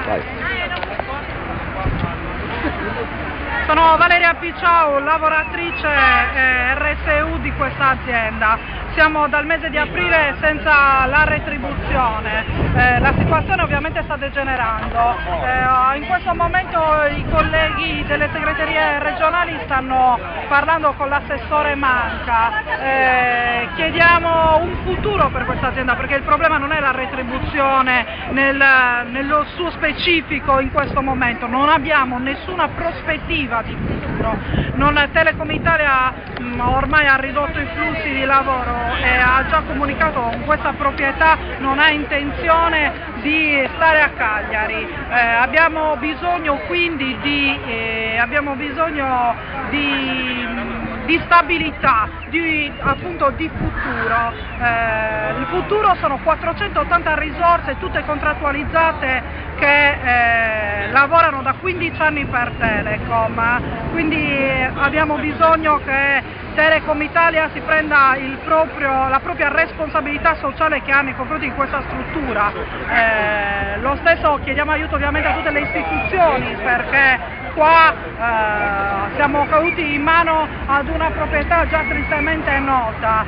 Vai. Sono Valeria Picciau, lavoratrice RSU di questa azienda. Siamo dal mese di aprile senza la retribuzione. La situazione ovviamente sta degenerando. In questo momento i colleghi delle segreterie regionali stanno parlando con l'assessore Manca. Chiediamo un futuro per questa azienda, perché il problema non è la retribuzione nello suo specifico in questo momento. Non abbiamo nessuna prospettiva di futuro. Telecom Italia ormai ha ridotto i flussi di lavoro e ha già comunicato con questa proprietà non ha intenzione di stare a Cagliari. Abbiamo bisogno quindi di stabilità, appunto di futuro. Il futuro sono 480 risorse tutte contrattualizzate che lavorano da 15 anni per Telecom, quindi abbiamo bisogno che Telecom Italia si prenda la propria responsabilità sociale che ha nei confronti di questa struttura. Lo stesso chiediamo aiuto ovviamente a tutte le istituzioni, perché qua siamo caduti in mano ad una proprietà già tristemente nota.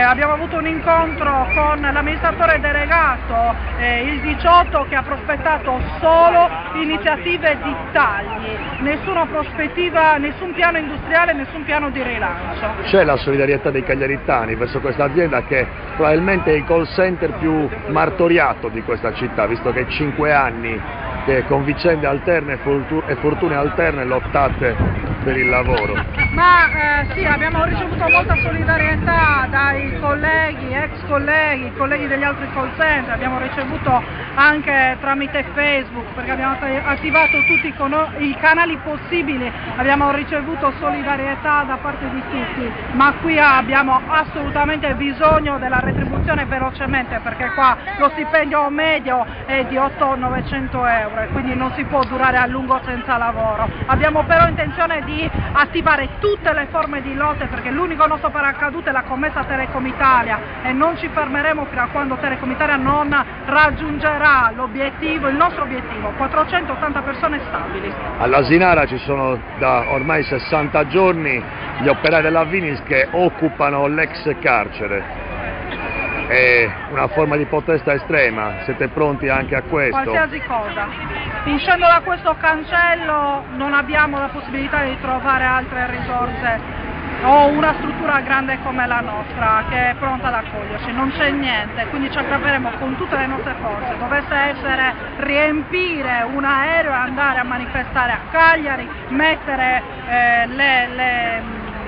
Abbiamo avuto un incontro con l'amministratore delegato il 18 che ha prospettato solo iniziative di tagli, nessuna prospettiva, nessun piano industriale, nessun piano di rilancio. C'è la solidarietà dei cagliaritani verso questa azienda che probabilmente è il call center più martoriato di questa città, visto che 5 anni che con vicende alterne e fortune alterne lottate per il lavoro. Ma sì, abbiamo ricevuto molta solidarietà dai colleghi, ex colleghi degli altri call center, abbiamo ricevuto anche tramite Facebook, perché abbiamo attivato tutti i canali possibili, abbiamo ricevuto solidarietà da parte di tutti, ma qui abbiamo assolutamente bisogno della retribuzione velocemente, perché qua lo stipendio medio è di 800-900 euro e quindi non si può durare a lungo senza lavoro. Abbiamo però intenzione di attivare tutte le forme di lotte, perché l'unico nostro paracadute è la commessa Telecom Italia e non ci fermeremo fino a quando Telecom Italia non raggiungerà il nostro obiettivo, 480 persone stabili. All'Asinara ci sono da ormai 60 giorni gli operai della Vinis che occupano l'ex carcere. È una forma di protesta estrema, siete pronti anche a questo? Qualsiasi cosa. Uscendo da questo cancello non abbiamo la possibilità di trovare altre risorse o una struttura grande come la nostra che è pronta ad accoglierci, non c'è niente, quindi ci aggraveremo con tutte le nostre forze. Dovesse essere riempire un aereo e andare a manifestare a Cagliari, mettere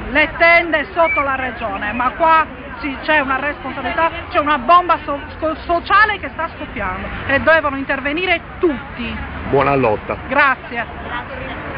le tende sotto la regione, ma qua c'è una responsabilità, c'è una bomba sociale che sta scoppiando e devono intervenire tutti. Buona lotta. Grazie.